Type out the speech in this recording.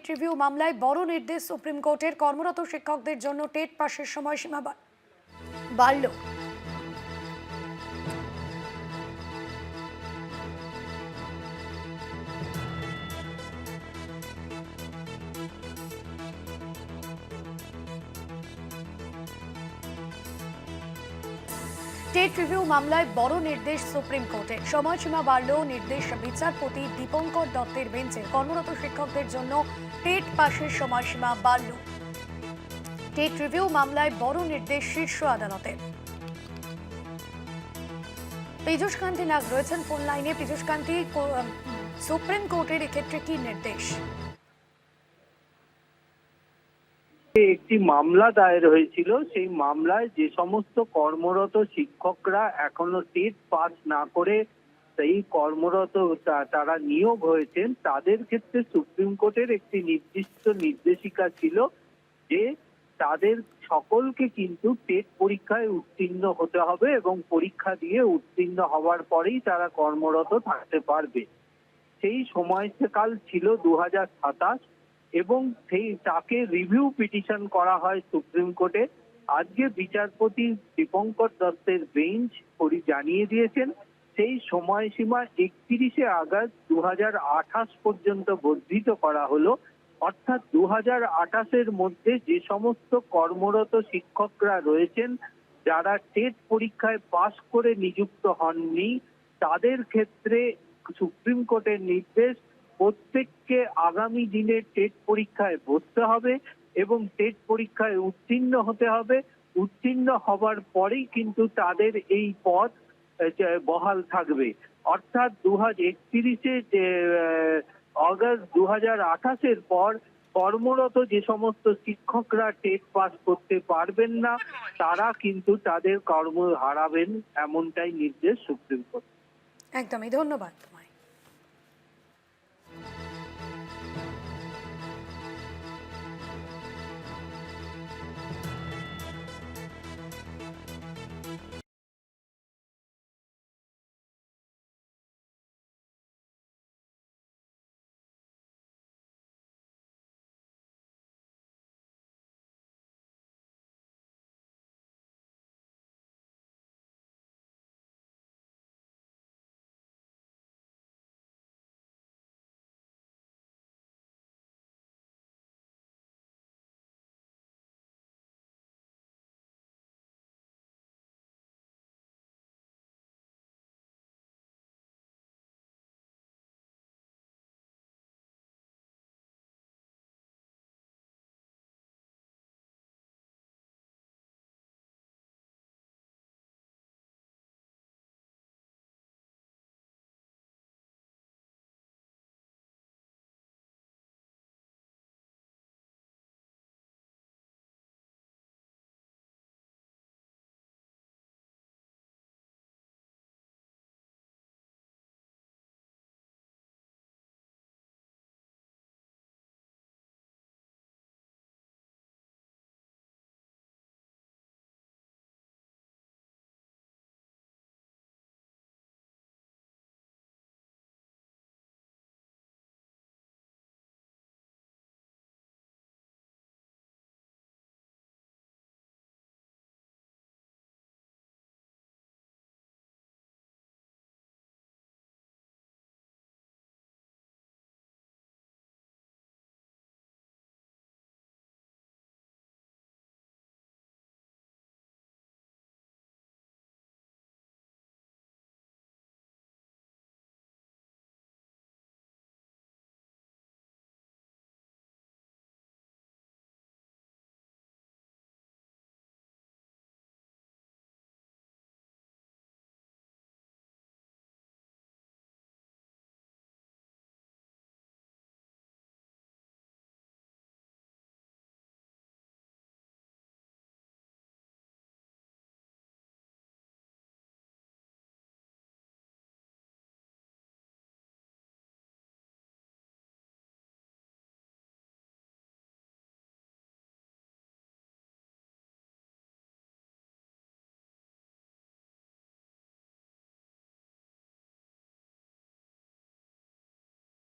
TET review মামলায় বড় নির্দেশ সুপ্রিম কোর্টের, কর্মরত শিক্ষকদের জন্য টেট পাশের সময়সীমা বাড়ল। টেট রিভিউ মামলায় বড় নির্দেশ সুপ্রিম কোর্টের, সময়সীমা বাড়ল। নির্দেশ বিচারপতি দীপঙ্কর দত্তের বেঞ্চে কর্মরত শিক্ষকদের জন্য টেট পাশের সময়সীমা বাড়ল। টেট রিভিউ মামলায় বড় নির্দেশ শীর্ষ আদালতের। পীযূষ কান্তি নাগ রয়েছেন ফোন লাইনে। পীযূষ কান্তি, সুপ্রিম কোর্টের এক্ষেত্রে কি নির্দেশ? একটি মামলা দায়ের হয়েছিল, সেই মামলায় যে সমস্ত কর্মরত শিক্ষকরা এখনো টেট পাস না করে সেই কর্মরত তারা নিয়োগ হয়েছেন, তাদের ক্ষেত্রে সুপ্রিম কোর্টের একটি নির্দিষ্ট নির্দেশিকা ছিল যে তাদের সকলকে কিন্তু টেট পরীক্ষায় উত্তীর্ণ হতে হবে এবং পরীক্ষা দিয়ে উত্তীর্ণ হওয়ার পরেই তারা কর্মরত থাকতে পারবে। সেই সময়কাল ছিল 2027 এবং সেই তাকে রিভিউ পিটিশন করা হয় সুপ্রিম কোর্টে। আজকে বিচারপতি দীপঙ্কর দত্তের বেঞ্চ জানিয়ে দিয়েছেন সেই সময়সীমা 31শে আগস্ট 2028 পর্যন্ত বর্ধিত করা হলো। অর্থাৎ 2028-এর মধ্যে যে সমস্ত কর্মরত শিক্ষকরা রয়েছেন যারা টেট পরীক্ষায় পাশ করে নিযুক্ত হননি, তাদের ক্ষেত্রে সুপ্রিম কোর্টের নির্দেশ প্রত্যেককে আগামী দিনে টেট পরীক্ষায় বসতে হবে এবং টেট পরীক্ষায় উত্তীর্ণ হতে হবে। উত্তীর্ণ হবার পরেই কিন্তু তাদের এই পদ বহাল থাকবে। অর্থাৎ 31শে আগস্ট 2028-এর পর কর্মরত যে সমস্ত শিক্ষকরা টেট পাস করতে পারবেন না, তারা কিন্তু তাদের কর্ম হারাবেন, এমনটাই নির্দেশ সুপ্রিম কোর্ট। একদমই, ধন্যবাদ।